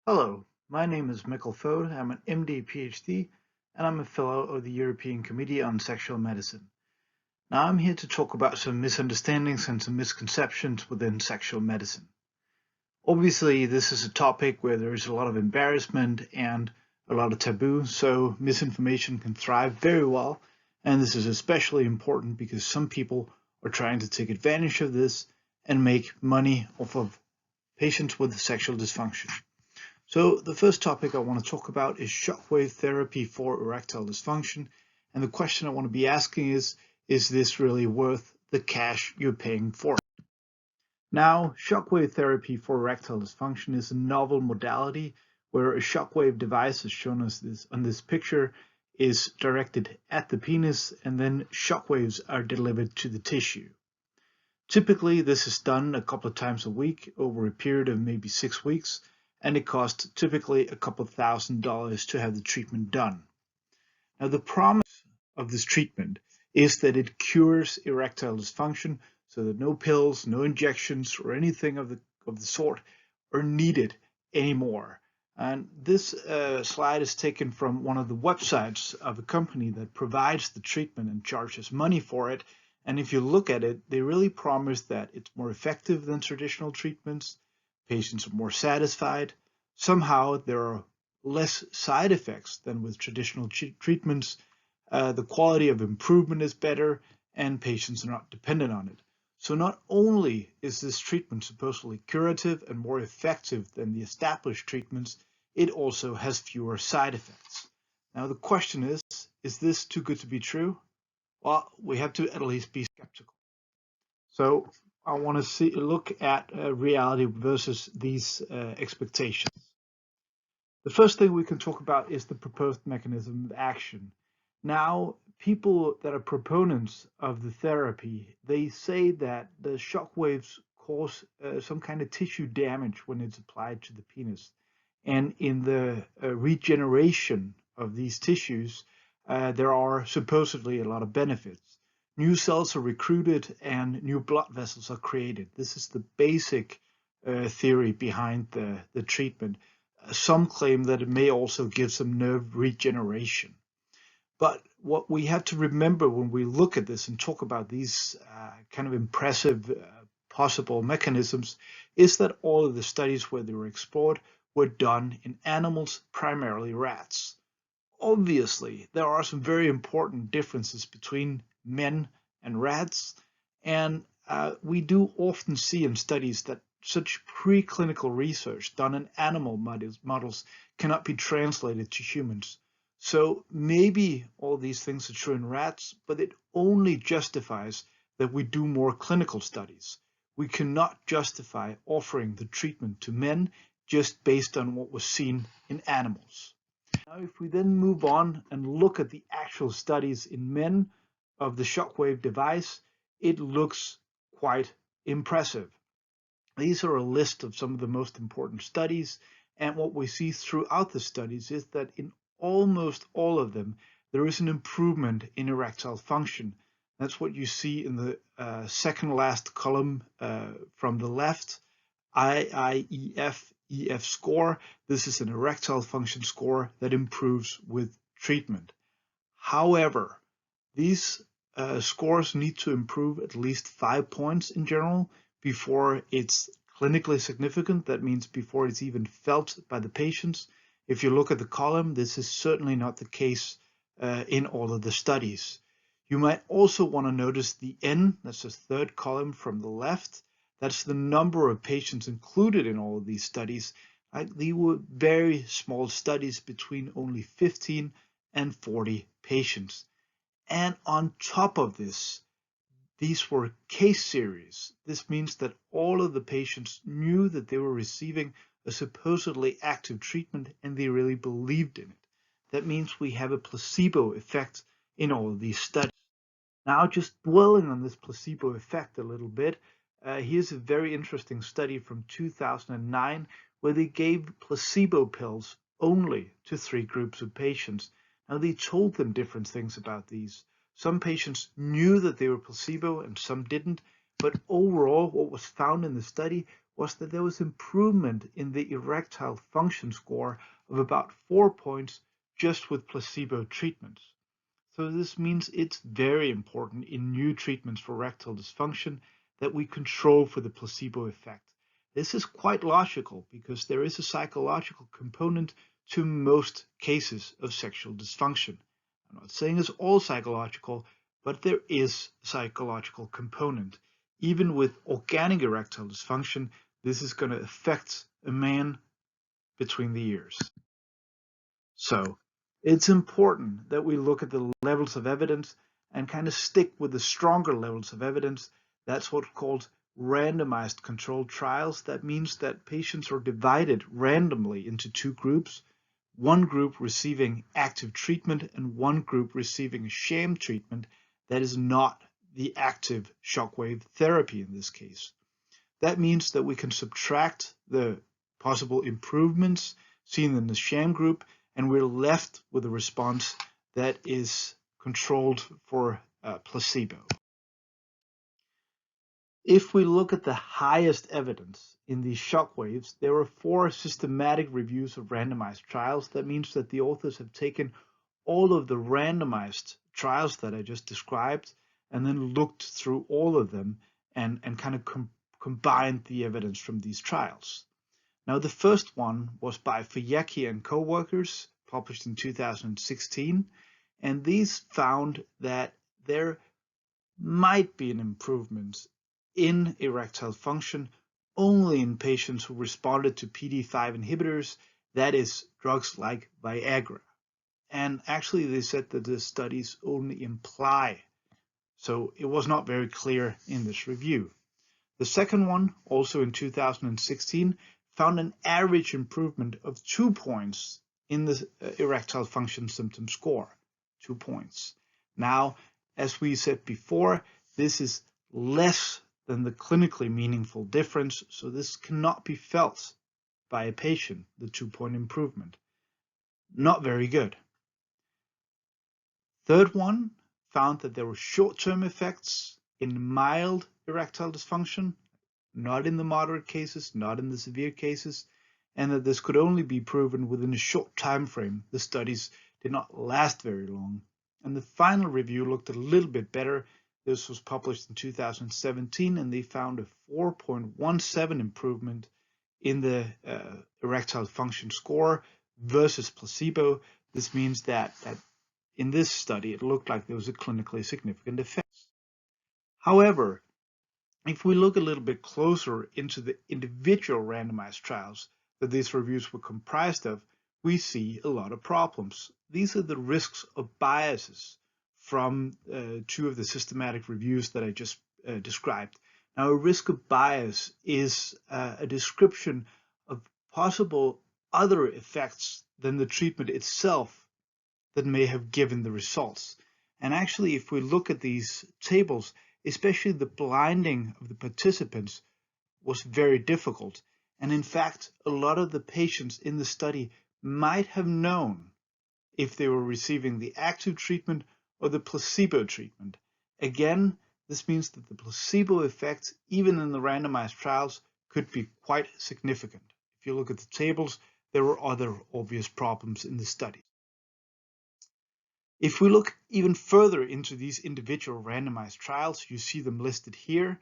Hello, my name is Mikkel Fode. I'm an MD PhD and I'm a fellow of the European Committee on Sexual Medicine. Now I'm here to talk about some misunderstandings and some misconceptions within sexual medicine. Obviously, this is a topic where there is a lot of embarrassment and a lot of taboo, so misinformation can thrive very well, and this is especially important because some people are trying to take advantage of this and make money off of patients with sexual dysfunction. So the first topic I want to talk about is shockwave therapy for erectile dysfunction. And the question I want to be asking is this really worth the cash you're paying for it? Now, shockwave therapy for erectile dysfunction is a novel modality where a shockwave device, as shown as this on this picture, is directed at the penis and then shockwaves are delivered to the tissue. Typically, this is done a couple of times a week over a period of maybe 6 weeks, and it costs typically a couple $1,000s to have the treatment done. Now, the promise of this treatment is that it cures erectile dysfunction so that no pills, no injections, or anything of the sort are needed anymore. And this slide is taken from one of the websites of a company that provides the treatment and charges money for it. And if you look at it, they really promise that it's more effective than traditional treatments. Patients are more satisfied. Somehow there are less side effects than with traditional treatments. The quality of improvement is better and patients are not dependent on it. So not only is this treatment supposedly curative and more effective than the established treatments, it also has fewer side effects. Now the question is this too good to be true? Well, we have to at least be skeptical. So I want to look at reality versus these expectations. The first thing we can talk about is the proposed mechanism of action. Now, people that are proponents of the therapy, they say that the shock waves cause some kind of tissue damage when it's applied to the penis. And in the regeneration of these tissues, there are supposedly a lot of benefits. New cells are recruited and new blood vessels are created. This is the basic theory behind the treatment. Some claim that it may also give some nerve regeneration. But what we have to remember when we look at this and talk about these kind of impressive possible mechanisms is that all of the studies where they were explored were done in animals, primarily rats. Obviously, there are some very important differences between men and rats, and we do often see in studies that such preclinical research done in animal models cannot be translated to humans. So maybe all these things are true in rats, but it only justifies that we do more clinical studies. We cannot justify offering the treatment to men just based on what was seen in animals. Now, if we then move on and look at the actual studies in men of the shockwave device, it looks quite impressive. These are a list of some of the most important studies, and what we see throughout the studies is that in almost all of them, there is an improvement in erectile function. That's what you see in the second last column from the left, EF score. This is an erectile function score that improves with treatment. However, these scores need to improve at least 5 points in general before it's clinically significant. That means before it's even felt by the patients. If you look at the column, this is certainly not the case in all of the studies. You might also want to notice the N, that's the third column from the left. That's the number of patients included in all of these studies. They were very small studies between only 15 and 40 patients. And on top of this, these were case series. This means that all of the patients knew that they were receiving a supposedly active treatment and they really believed in it. That means we have a placebo effect in all of these studies. Now, just dwelling on this placebo effect a little bit, here's a very interesting study from 2009 where they gave placebo pills only to 3 groups of patients. Now, they told them different things about these. Some patients knew that they were placebo and some didn't, but overall what was found in the study was that there was improvement in the erectile function score of about 4 points just with placebo treatments. So this means it's very important in new treatments for erectile dysfunction that we control for the placebo effect. This is quite logical because there is a psychological component to most cases of sexual dysfunction. I'm not saying it's all psychological, but there is a psychological component. Even with organic erectile dysfunction, this is going to affect a man between the ears. So it's important that we look at the levels of evidence and kind of stick with the stronger levels of evidence. That's what's called randomized controlled trials. That means that patients are divided randomly into two groups, one group receiving active treatment and one group receiving a sham treatment that is not the active shockwave therapy in this case. That means that we can subtract the possible improvements seen in the sham group, and we're left with a response that is controlled for placebo. If we look at the highest evidence in these shockwaves, there are 4 systematic reviews of randomized trials. That means that the authors have taken all of the randomized trials that I just described and then looked through all of them and kind of combined the evidence from these trials. Now, the first one was by Fode and co-workers, published in 2016, and these found that there might be an improvement in erectile function only in patients who responded to PDE5 inhibitors, that is, drugs like Viagra. And actually, they said that the studies only imply, so it was not very clear in this review. The second one, also in 2016, found an average improvement of 2 points in the erectile function symptom score, 2 points. Now, as we said before, this is less than the clinically meaningful difference, so this cannot be felt by a patient, the 2-point improvement. Not very good. Third one found that there were short-term effects in mild erectile dysfunction, not in the moderate cases, not in the severe cases, and that this could only be proven within a short time frame. The studies did not last very long. And the final review looked a little bit better. This was published in 2017, and they found a 4.17 improvement in the erectile function score versus placebo. This means that in this study, it looked like there was a clinically significant effect. However, if we look a little bit closer into the individual randomized trials that these reviews were comprised of, we see a lot of problems. These are the risks of biases from 2 of the systematic reviews that I just described. Now, a risk of bias is a description of possible other effects than the treatment itself that may have given the results. And actually, if we look at these tables, especially the blinding of the participants was very difficult. And in fact, a lot of the patients in the study might have known if they were receiving the active treatment or the placebo treatment. Again, this means that the placebo effect, even in the randomized trials, could be quite significant. If you look at the tables, there were other obvious problems in the study. If we look even further into these individual randomized trials, you see them listed here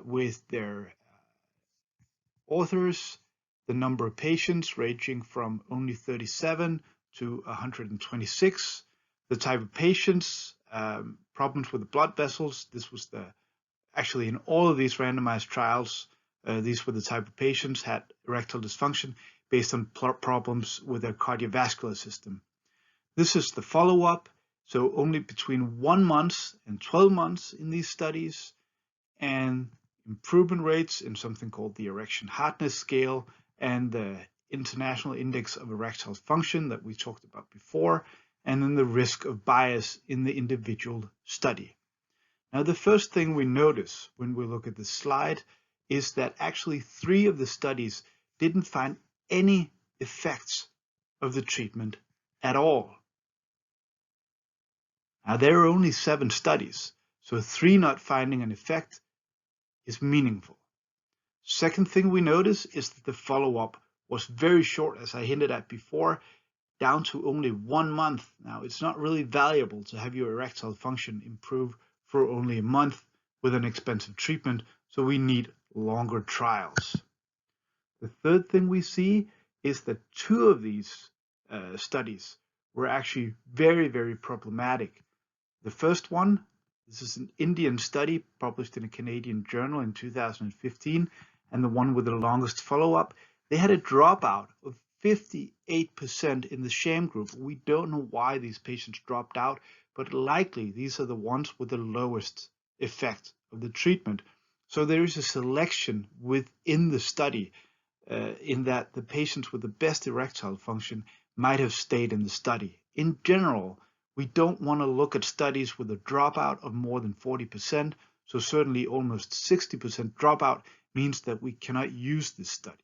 with their authors, the number of patients ranging from only 37 to 126, the type of patients, problems with the blood vessels. This was actually in all of these randomized trials, these were the type of patients had erectile dysfunction based on problems with their cardiovascular system. This is the follow-up, so only between 1 month and 12 months in these studies, and improvement rates in something called the erection hardness scale and the International Index of Erectile Function that we talked about before, and then the risk of bias in the individual study. Now, the first thing we notice when we look at this slide is that actually 3 of the studies didn't find any effects of the treatment at all. Now, there are only 7 studies, so 3 not finding an effect is meaningful. Second thing we notice is that the follow-up was very short, as I hinted at before, down to only 1 month. Now, it's not really valuable to have your erectile function improve for only a month with an expensive treatment, so we need longer trials. The third thing we see is that 2 of these studies were actually very, very problematic. The first one, this is an Indian study published in a Canadian journal in 2015, and the one with the longest follow-up, they had a dropout of 58% in the sham group. We don't know why these patients dropped out, but likely these are the ones with the lowest effect of the treatment. So there is a selection within the study in that the patients with the best erectile function might have stayed in the study. In general, we don't want to look at studies with a dropout of more than 40%, so certainly almost 60% dropout means that we cannot use this study.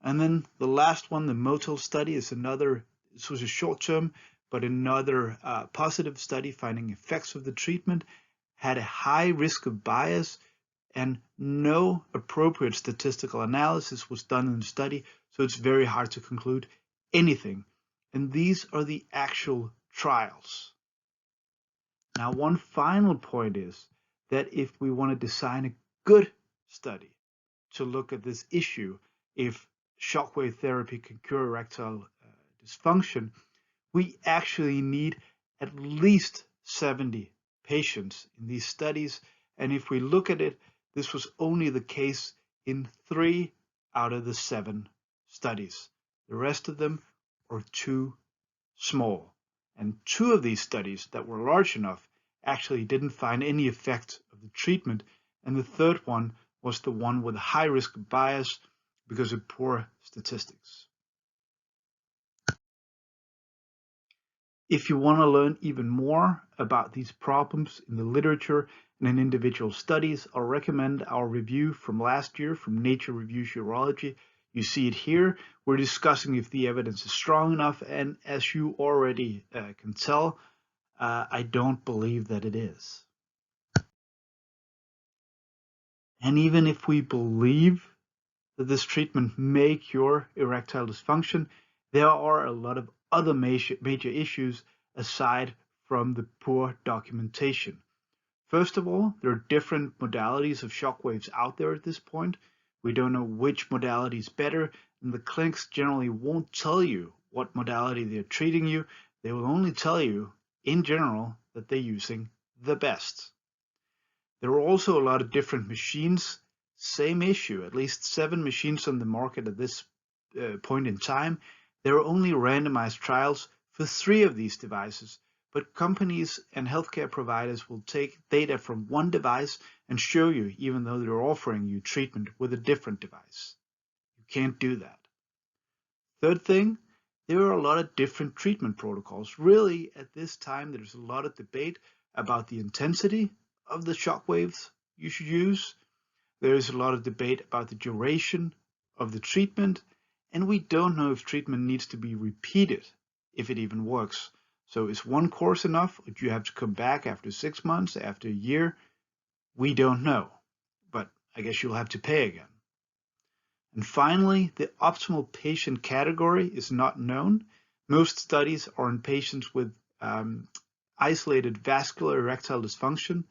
And then the last one, the Motel study, is another, this was a short term, but another positive study finding effects of the treatment, had a high risk of bias, and no appropriate statistical analysis was done in the study, so it's very hard to conclude anything. And these are the actual trials. Now, one final point is that if we want to design a good study to look at this issue, if shockwave therapy can cure erectile dysfunction, we actually need at least 70 patients in these studies. And if we look at it, this was only the case in 3 out of the 7 studies. The rest of them are too small. And 2 of these studies that were large enough actually didn't find any effect of the treatment. And the third one was the one with a high risk of bias because of poor statistics. If you want to learn even more about these problems in the literature and in individual studies, I'll recommend our review from last year from Nature Reviews Urology. You see it here. We're discussing if the evidence is strong enough, and as you already can tell, I don't believe that it is. And even if we believe that this treatment may cure erectile dysfunction, there are a lot of other major issues aside from the poor documentation. First of all, there are different modalities of shockwaves out there at this point. We don't know which modality is better, and the clinics generally won't tell you what modality they're treating you. They will only tell you, in general, that they're using the best. There are also a lot of different machines. Same issue, at least 7 machines on the market at this point in time. There are only randomized trials for 3 of these devices, but companies and healthcare providers will take data from one device and show you, even though they're offering you treatment with a different device. You can't do that. Third thing, there are a lot of different treatment protocols. Really, at this time, there's a lot of debate about the intensity of the shock waves you should use. There is a lot of debate about the duration of the treatment, and we don't know if treatment needs to be repeated, if it even works. So is one course enough, or do you have to come back after 6 months, after a year? We don't know, but I guess you'll have to pay again. And finally, the optimal patient category is not known. Most studies are in patients with isolated vascular erectile dysfunction.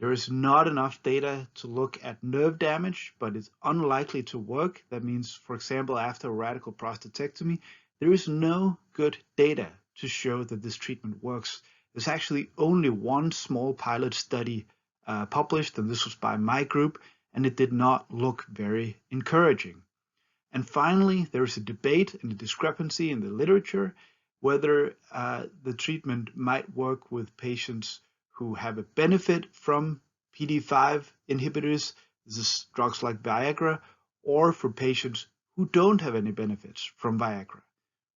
There is not enough data to look at nerve damage, but it's unlikely to work. That means, for example, after a radical prostatectomy, there is no good data to show that this treatment works. There's actually only one small pilot study published, and this was by my group, and it did not look very encouraging. And finally, there is a debate and a discrepancy in the literature whether the treatment might work with patients who have a benefit from PD-5 inhibitors, this is drugs like Viagra, or for patients who don't have any benefits from Viagra.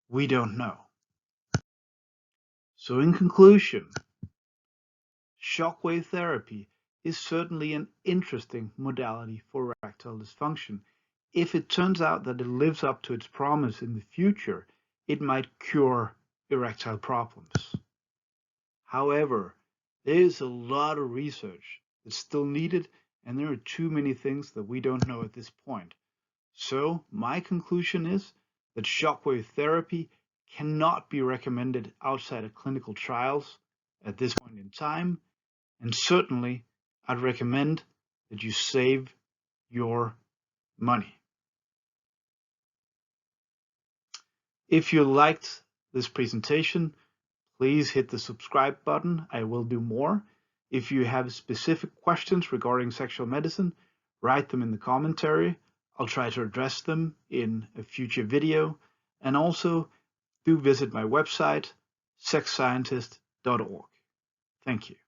We don't know. So in conclusion, shockwave therapy is certainly an interesting modality for erectile dysfunction. If it turns out that it lives up to its promise in the future, it might cure erectile problems. However, there is a lot of research that's still needed, and there are too many things that we don't know at this point. So my conclusion is that shockwave therapy cannot be recommended outside of clinical trials at this point in time, and certainly I'd recommend that you save your money. If you liked this presentation, please hit the subscribe button. I will do more. If you have specific questions regarding sexual medicine, write them in the commentary. I'll try to address them in a future video. And also do visit my website, sexscientist.org. Thank you.